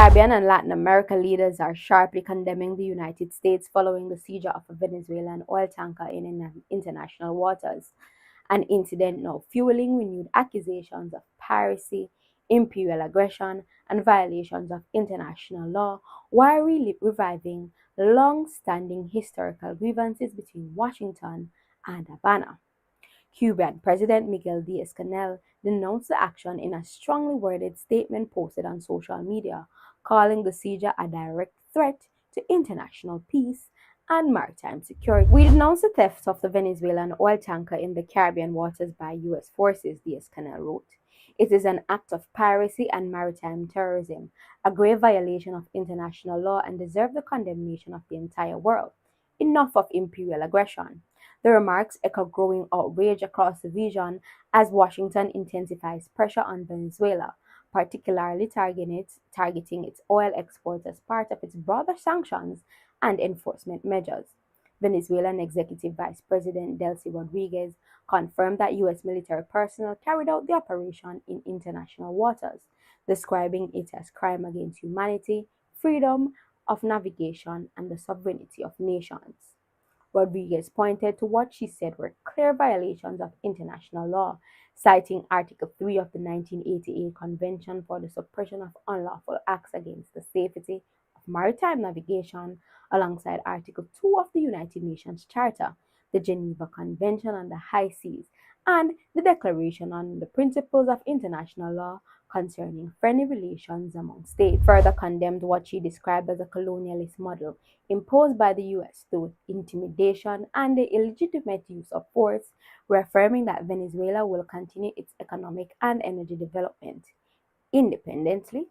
Caribbean and Latin America leaders are sharply condemning the United States following the seizure of a Venezuelan oil tanker in international waters, an incident now fueling renewed accusations of piracy, imperial aggression, and violations of international law, while reviving long-standing historical grievances between Washington and Havana. Cuban President Miguel Diaz-Canel denounced the action in a strongly worded statement posted on social media, calling the seizure a direct threat to international peace and maritime security. "We denounce the theft of the Venezuelan oil tanker in the Caribbean waters by U.S. forces," Diaz-Canel wrote. "It is an act of piracy and maritime terrorism, a grave violation of international law, and deserves the condemnation of the entire world. Enough of imperial aggression." The remarks echo growing outrage across the region as Washington intensifies pressure on Venezuela, particularly targeting its oil exports as part of its broader sanctions and enforcement measures. Venezuelan Executive Vice President Delcy Rodriguez confirmed that U.S. military personnel carried out the operation in international waters, describing it as crime against humanity, freedom of navigation, and the sovereignty of nations. Rodriguez pointed to what she said were clear violations of international law, citing Article 3 of the 1988 Convention for the Suppression of Unlawful Acts Against the Safety of Maritime Navigation, alongside Article 2 of the United Nations Charter, the Geneva Convention on the High Seas, and the Declaration on the Principles of International Law concerning friendly relations among states. Further condemned what she described as a colonialist model imposed by the U.S. through intimidation and the illegitimate use of force, reaffirming that Venezuela will continue its economic and energy development independently,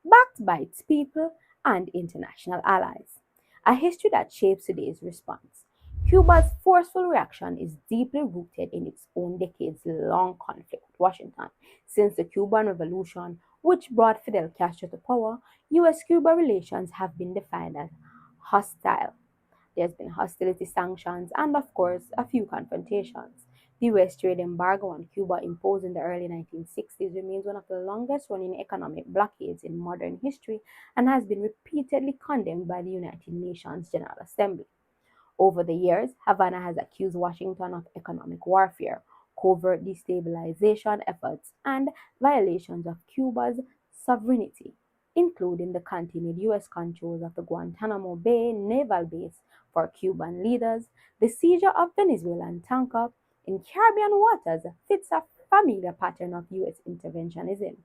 backed by its people and international allies. A history that shapes today's response. Cuba's forceful reaction is deeply rooted in its own decades-long conflict with Washington. Since the Cuban Revolution, which brought Fidel Castro to power, U.S.-Cuba relations have been defined as hostile. There's been hostility, sanctions, and of course, a few confrontations. The U.S. trade embargo on Cuba imposed in the early 1960s remains one of the longest-running economic blockades in modern history and has been repeatedly condemned by the United Nations General Assembly. Over the years, Havana has accused Washington of economic warfare, covert destabilization efforts, and violations of Cuba's sovereignty, including the continued U.S. controls of the Guantanamo Bay naval base for Cuban leaders. The seizure of Venezuelan tanker in Caribbean waters fits a familiar pattern of U.S. interventionism,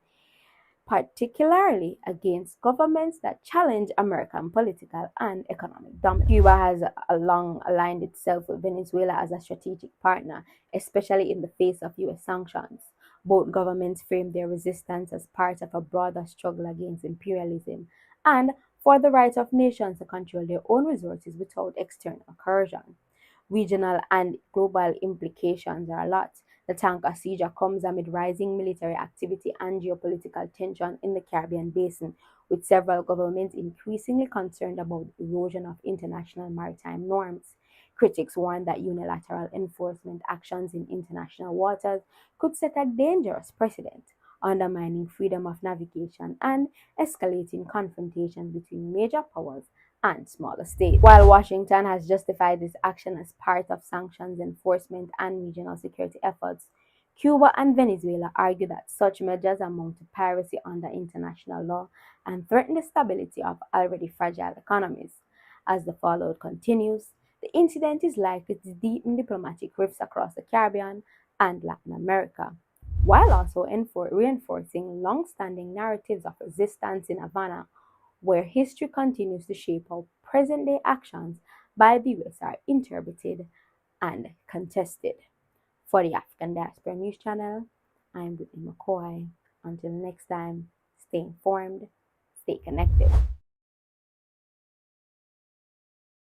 particularly against governments that challenge American political and economic dominance. Cuba has long aligned itself with Venezuela as a strategic partner, especially in the face of U.S. sanctions. Both governments frame their resistance as part of a broader struggle against imperialism and for the right of nations to control their own resources without external coercion. Regional and global implications are a lot. The tanker seizure comes amid rising military activity and geopolitical tension in the Caribbean basin, with several governments increasingly concerned about the erosion of international maritime norms. Critics warn that unilateral enforcement actions in international waters could set a dangerous precedent, undermining freedom of navigation and escalating confrontations between major powers and smaller states. While Washington has justified this action as part of sanctions enforcement and regional security efforts, Cuba and Venezuela argue that such measures amount to piracy under international law and threaten the stability of already fragile economies. As the fallout continues, the incident is likely to deepen diplomatic rifts across the Caribbean and Latin America, while also reinforcing long-standing narratives of resistance in Havana, where history continues to shape how present-day actions by the US are interpreted and contested. For the African Diaspora News Channel, I'm Whitney Mckoy. Until next time, stay informed, stay connected.